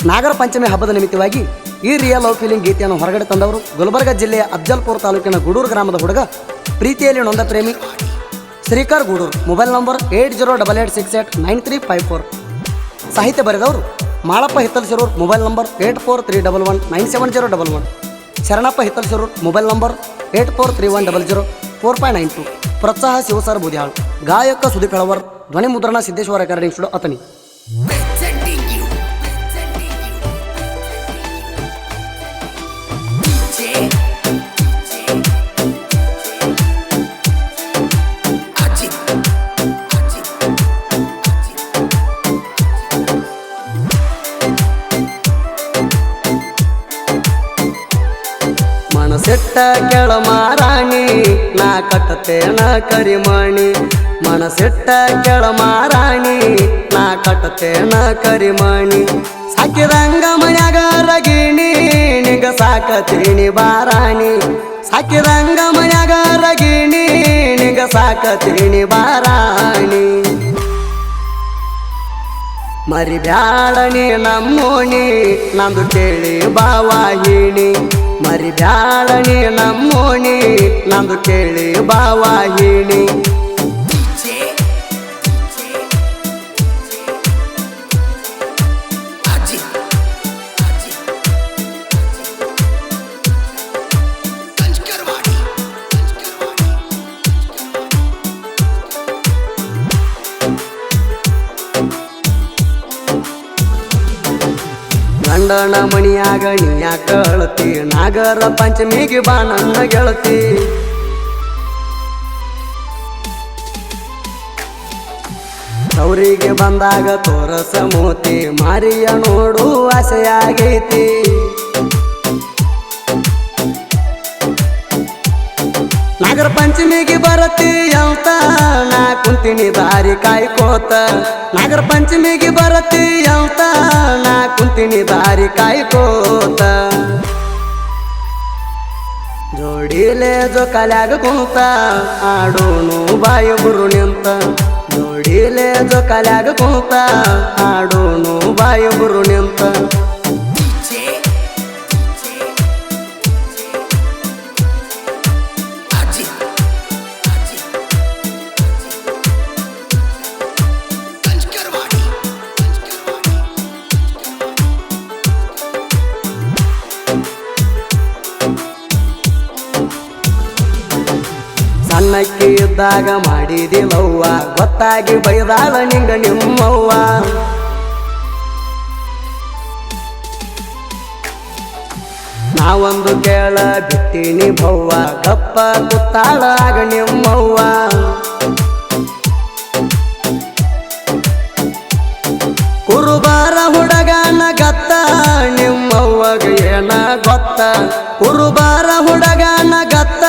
ನಾಗರ ಪಂಚಮಿ ಹಬ್ಬದ ನಿಮಿತ್ತವಾಗಿ ಈ ರಿಯಲ್ ಲವ್ ಫೀಲಿಂಗ್ ಗೀತೆಯನ್ನು ಹೊರಗಡೆ ತಂದವರು ಗುಲ್ಬರ್ಗ ಜಿಲ್ಲೆಯ ಅಫ್ಜಲ್ಪುರ ತಾಲೂಕಿನ ಗೂಡೂರು ಗ್ರಾಮದ ಹುಡುಗ, ಪ್ರೀತಿಯಲ್ಲಿ ನೊಂದ ಪ್ರೇಮಿ ಶ್ರೀಕರ್ ಗೂಡೂರು. Mobile number 8088689354. ಸಾಹಿತ್ಯ ಬರೆದವರು Malappa Hittalsirur. Mobile number 8431197011. Sharanappa Hittalsirur. Mobile number 84310004.92. ಪ್ರೋತ್ಸಾಹ ಶಿವಸರ್ ಬುದಿಯಾಳ್. ಗಾಯಕ ಸುದೀಪ್ ಹೆಳವರ್. ಧ್ವನಿ ಮುದ್ರಣ ಸಿದ್ದೇಶ್ವರ ರೆಕಾರ್ಡಿಂಗ್ ಸ್ಟುಡಿಯೋ ಅತನಿ. ಮನಸೆಟ್ಟ ಕೆಳ ಮಾರಾಣಿ ನಾ ಕಟ್ಟತೇನ ಕರಿಮಣಿ. ಮನಸೆಟ್ಟ ಕೆಳ ಮಾರಾಣಿ ನಾ ಕಟ್ಟತೇನ ಕರಿಮಣಿ. ಸಾಕಿದಂಗ ಮನ್ಯಾಗ ರಗಿಣಿ ನಿಗ ಸಾಕತೀನಿ ಬಾರಾಣಿ. ಸಾಕಿದಂಗ ಮನ್ಯಾಗ ರಗಿಣಿ ನಿಗ ಸಾಕತೀನಿ ಬಾರಾಣಿ. ಮರಿಬ್ಯಾಡನಿ ನಮ್ಮೋಣಿ ನಂದು ಕೇಳಿ ಬಾವಾಹಿಣಿ. ಮರಿಬ್ಯಾಡನಿ ನಮ್ಮೋಣಿ ನಂದು ಕೇಳಿ ಬಾವಾಹಿಣಿ. ಗಂಡನ ಮಣಿಯಾಗ ನೀಯ ಕಳತಿ ನಾಗರ ಪಂಚಮಿಗೆ ಬಾ ನನ್ನ ಗೆಳತಿ. ಅವರಿಗೆ ಬಂದಾಗ ತೋರಸ ಮೋತಿ ಮಾರಿಯ ನೋಡು ಆಸೆಯಾಗೈತಿ. ನಾಗರ ಪಂಚಮಿಗೆ ಬರತಿ ಅಂತ ನಾ ಕುಂತಿನಿ ದಾರಿ ಕಾಯ್ಕೋತ. ನಾಗರ ಪಂಚಮಿಗೆ ಬರತಿ ಅಂತ ನಾ ಕುಂತಿನಿ ದಾರಿ ಕಾಯ್ಕೋತ. ಜೋಡಿಲೆ ಜೋಕಾಲ್ಯಾಗ ಕುಂತ ಆಡೋನು ಬಾಯೊಬ್ಬರು ನಿಂತ. ಜೋಡಿಲೆ ಜೋಕಾಲ್ಯಾಗ ಕುಂತ ಆಡೋನು ಬಾಯೊಬ್ಬರು ನಿಂತ. ಸಣ್ಣಕ್ಕಿ ಇದ್ದಾಗ ಮಾಡಿದಿಲ್ಲವ್ವ ಗೊತ್ತಾಗಿ ಬೈದಾಳ ನಿಂಗ ನಿಮ್ಮವ್ವ. ನಾವೊಂದು ಕೇಳ ಬಿಟ್ಟಿನಿ ಭವ್ವ ಗಪ್ಪ ಕುತ್ತಾಳ ಆಗ ನಿಮ್ಮವ್ವ. ಕುರುಬಾರ ಹುಡುಗನ ಗತ್ತ ನಿಮ್ಮವ್ವಗ ಏನ ಗೊತ್ತ. ಕುರುಬಾರ ಹುಡುಗನ ಗತ್ತ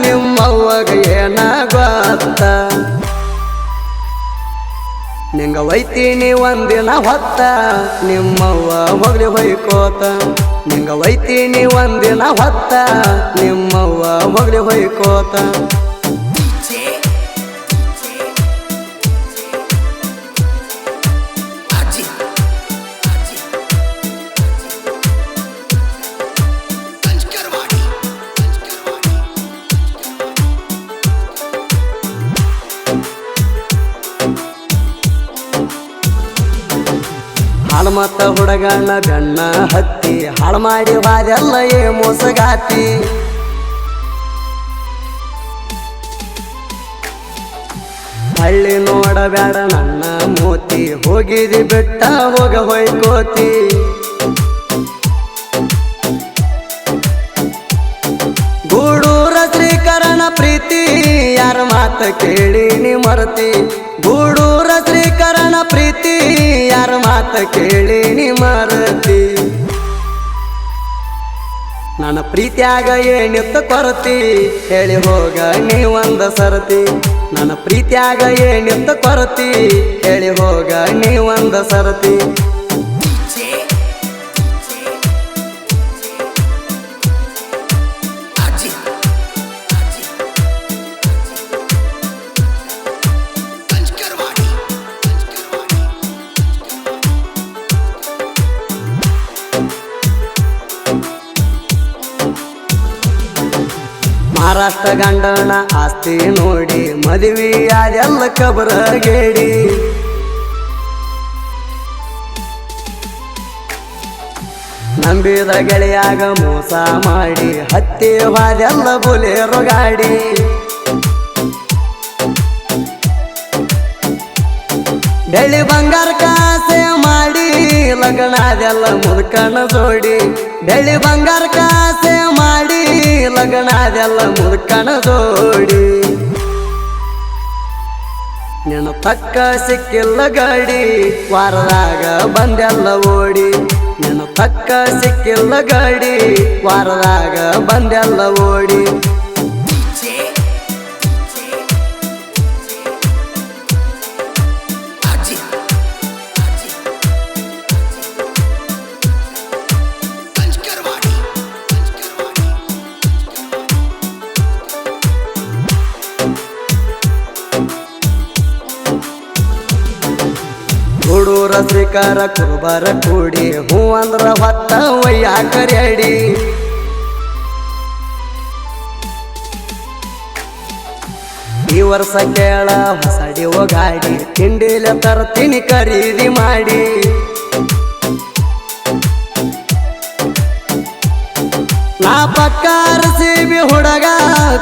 ನಿಮ್ಮವ್ವಗ ಏನ ಗೊತ್ತ. ನಿಂಗ ಒಯ್ತೀನಿ ಒಂದಿನ ಹೊತ್ತ ನಿಮ್ಮವ್ವ ಹೋಗ್ಲಿ ಹೊಯ್ಕೋತ. ನಿಂಗ ಒಯ್ತೀನಿ ಒಂದಿನ ಹೊತ್ತ ನಿಮ್ಮವ್ವ ಹೋಗ್ಲಿ ಹೊಯ್ಕೋತ. ಹಾಳ್ಮತ್ತ ಹುಡುಗನ ಬೆನ್ನ ಹತ್ತಿ ಹಾಳು ಮಾಡಿ ಬಾದೆಲ್ಲ ಮೋಸಗಾತಿ. ಹಳ್ಳಿ ನೋಡಬೇಡ ನನ್ನ ಮೋತಿ ಹೋಗಿದಿ ಬಿಟ್ಟ ಹೋಗ ಹೊಯ್ಕೋತಿ. ಗೂಡೂರ ಶ್ರೀಕರಣ ಪ್ರೀತಿ ಯಾರ ಮಾತ ಕೇಳಿ ನೀ ಮರತಿ. ಗೂಡೂರ ಶ್ರೀಕರಣ ಪ್ರೀತಿ ಯಾರ ಮಾತ ಕೇಳಿ ನೀ ಮರತಿ. ನನ್ನ ಪ್ರೀತಿಯಾಗ ಏನಿತ್ತ ಕೊರತಿ ಹೇಳಿ ಹೋಗ ನೀ ಒಂದ ಸರತಿ. ನನ್ನ ಪ್ರೀತಿಯಾಗ ಏನಿತ್ತ ಕೊರತಿ ಹೇಳಿ ಹೋಗ ನೀ ಒಂದ ಸರತಿ. ಮಹಾರಾಷ್ಟ್ರ ಗಂಡನ ಆಸ್ತಿ ನೋಡಿ ಮದುವೆ ಅದೆಲ್ಲ ಕಬರಗೇಡಿ ನಂಬಿದ ಗೆಳೆಯಾಗ ಮೋಸ ಮಾಡಿ ಹತ್ತಿ ಹಾದೆಲ್ಲ ಬುಲೆರೋ ಗಾಡಿ ಬೆಳ್ಳಿ ಬಂಗಾರ ಕಾಸೆ ಮಾಡಿ ಲಗ್ನದೆಲ್ಲ ಮುದುಕನ ಜೋಡಿ ಬೆಳ್ಳಿ ಬಂಗಾರ ಕಾಸೆ ಮಾಡಿ ಲಗ್ನದೆಲ್ಲ ಮುದುಕನ ಜೋಡಿ ನಿನ್ನ ತಕ್ಕ ಸಿಕ್ಕಿಲ್ಲ ಗಾಡಿ ವಾರದಾಗ ಬಂದೆಲ್ಲ ಓಡಿ ನಿನ್ನ ತಕ್ಕ ಸಿಕ್ಕಿಲ್ಲ ಗಾಡಿ ವಾರದಾಗ ಬಂದೆಲ್ಲ ಓಡಿ ಹುಡೂರ ಶ್ರೀಕಾರ ಕುರುಬರ ಕೂಡಿ ಹೂ ಅಂದ್ರ ಹೊತ್ತ ಒಯ್ಯಾಕರ್ಯಾಡಿ ಈ ವರ್ಷ ಕೇಳ ಹೊಸಡಿ ಗಾಡಿ ತಿಂಡಿಲೆ ತರ್ತೀನಿ ಖರೀದಿ ಮಾಡಿ ನಾ ಪಕ್ಕಾರ ಸಿಬಿ ಹುಡಗ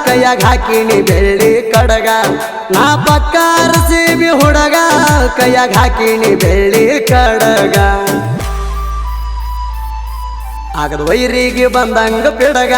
ಕೈಯಾಗ ಹಾಕಿನಿ ಬೆಳ್ಳಿ ಕಡಗ ನಾ ಪಕ್ಕಾರ ಸಿಬಿ ಹುಡಗ ಕೈಯಾಗ ಹಾಕಿನಿ ಬೆಳ್ಳಿ ಕಡಗ ಆಗದ ವೈರಿಗೆ ಬಂದಂಗ ಪಿಡಗ